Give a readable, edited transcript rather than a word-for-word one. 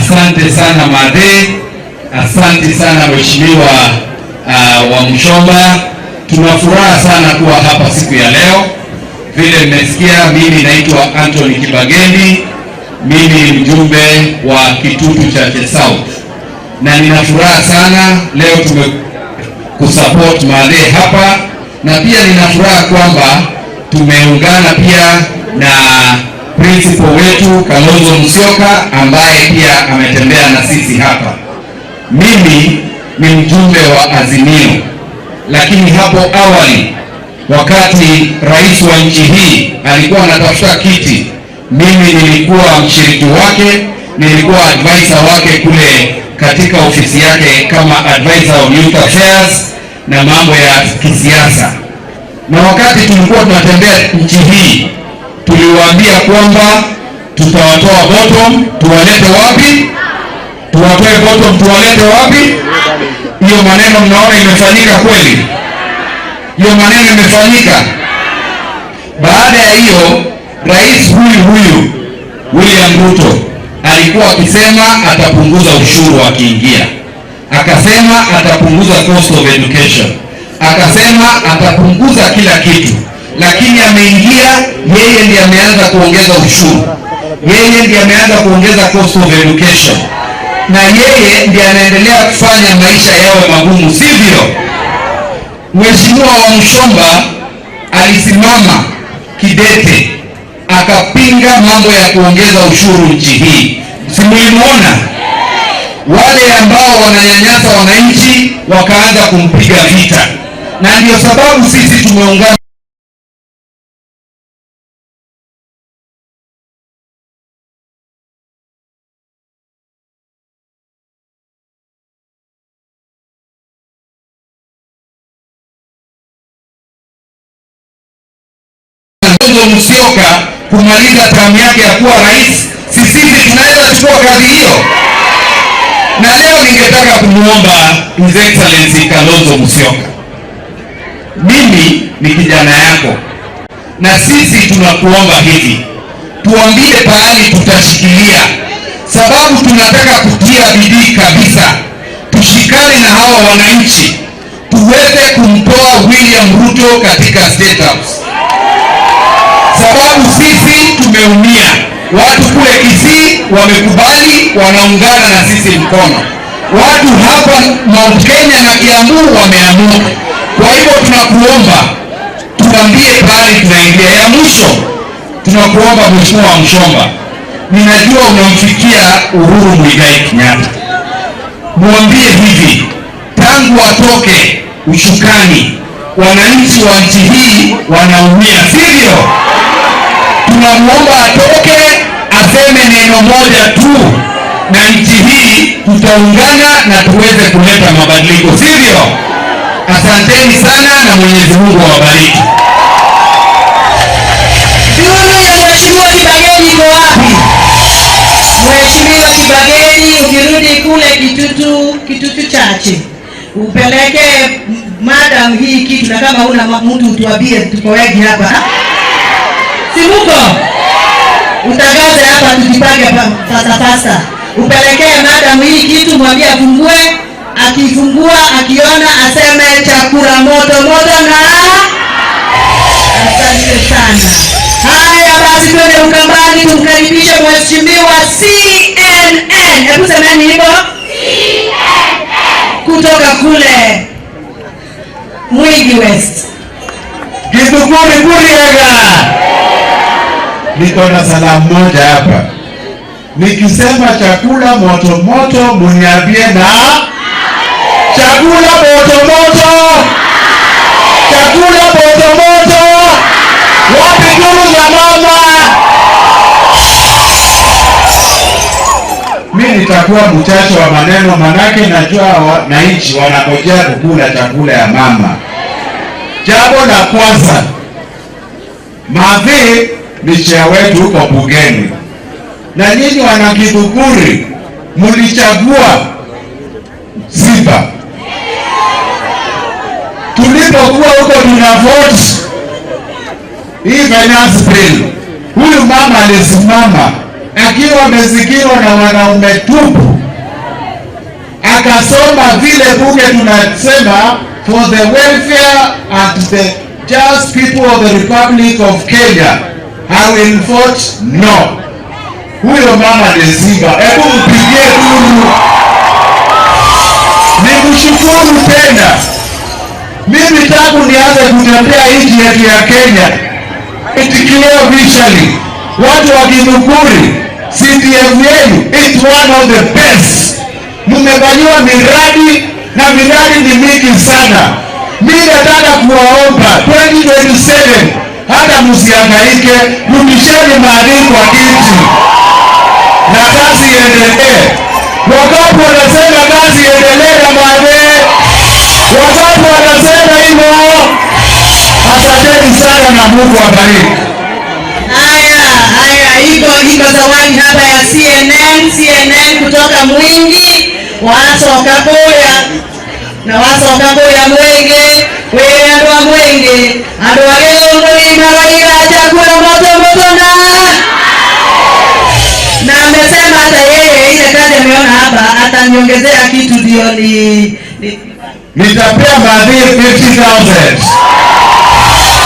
Asante sana Madhe, asante sana Mheshimiwa wa Mshomba. Tuna furaha sana kuwa hapa siku ya leo. Vile mmesikia, mimi naitwa Anthony Kibageni, mimi mjumbe wa Kitutu Chache South, na nina furaha sana leo tumekusupport Madhe hapa, na pia nina furaha kwamba tumeungana pia na principal wetu Kalonzo Musyoka ambaye pia ametembea na sisi hapa. Mimi ni mjumbe wa Azimio, lakini hapo awali wakati rais wa nchi hii alikuwa anatafuta kiti, mimi nilikuwa mshiriki wake, nilikuwa advisor wake kule katika ofisi yake kama advisor of youth affairs na mambo ya kisiasa. Na wakati tulikuwa tunatembea nchi hii, tuliwaambia kwamba tutawatoa bottom tuwalete wapi? Tuwatoe bottom tuwalete wapi? Hiyo maneno mnaona imefanyika kweli? Hiyo maneno imefanyika. Baada ya hiyo, rais huyu William Ruto alikuwa akisema atapunguza ushuru akiingia, akasema atapunguza cost of education, akasema atapunguza kila kitu, lakini ameingia, yeye ndiye ameanza kuongeza ushuru, yeye ndiye ameanza kuongeza cost of education, na yeye ndiye anaendelea kufanya maisha yawe magumu, sivyo? Mheshimiwa wa Mshomba alisimama kidete akapinga mambo ya kuongeza ushuru nchi hii. Si mlimuona? Wale ambao wananyanyasa wananchi wakaanza kumpiga vita, na ndio sababu sisi tumeungana Musyoka kumaliza term yake ya kuwa rais. Sisi tunaweza chukua kazi hiyo. Na leo ningetaka kumuomba His Excellency Kalonzo Musyoka, mimi ni kijana yako, na sisi tunakuomba hivi, tuambie pahali tutashikilia, sababu tunataka kutia bidii kabisa, tushikane na hawa wananchi, tuweze kumtoa William Ruto katika State House, sababu sisi tumeumia. Watu kule Kisii wamekubali, wanaungana na sisi mkono. Watu hapa Mount Kenya na Kiambu wameamua. Kwa hivyo tunakuomba, tuambie pahali tunaingia. Ya mwisho, tunakuomba Mheshimiwa wa Mshomba, ninajua unamfikia Uhuru Muigai Kenyatta, muambie hivi, tangu atoke ushukani, wananchi wa nchi hii wanaumia, sivyo? Tunamuomba atoke, aseme neno moja tu, na nchi hii tutaungana na tuweze kuleta mabadiliko, sivyo? Asanteni sana na Mwenyezi Mungu awabariki. Duru ya Mheshimiwa Kibageni iko wapi? Mheshimiwa Kibageni, ukirudi kule Kitutu Chache, upeleke madam hii kitu, na kama una mtu utuambie, tuko wengi hapa. Simuko, utangaze hapa, tujipange fasta. Upelekee madam hii kitu, mwambie afungue, akifungua akiona aseme chakula moto na asante sana. Haya basi, twende Ukambani tumkaribishe Mheshimiwa CNN. Hebu semeni hivyo, CNN, kutoka kule Mwingi West. Kisukuri kuriaga. Niko na salamu moja hapa. Nikisema chakula moto muniambie na chakula moto. Chakula moto. Wapi duru za mama? Mimi nitakuwa mchache wa maneno, manake najua wananchi wanangojea kukula chakula ya mama. Jambo la kwanza, Madhe ni shia wetu huko bungeni, na nyinyi wana Kibukuri mlichagua Simba. Tulipokuwa huko tuna vote hii finance bill, huyu mama alisimama akiwa amezingirwa na wanaume tupu, akasoma vile bunge tunasema for the welfare and the just people of the Republic of Kenya, I will vote no. Huyo mama ni simba. Hebu mpigie duru. Nimshukuru tena. Mimi tangu nianze kutembea nchi yetu ya Kenya, itikio visually, watu wa Githunguri, CDF yenu, it's one of the best. Mmefanyiwa miradi na miradi ni mingi sana. Mimi nataka kuwaomba 2027 hata msihangaike, rudisheni maadili kwa nchi na kazi iendelee. Wakati wanasema kazi iendelee na maadili, wakati wanasema hivyo, asanteni sana na Mungu awabariki. Haya, iko zawadi hapa ya CNN kutoka Mwingi, wasoka boya na wasoka boya Mwenge, wewe ndo wa Mwenge, ndo leo mlima wa chakula moto na amesema hata yeye ile kazi ameona hapa ataniongezea kitu ndio nitapea maadili 50,000.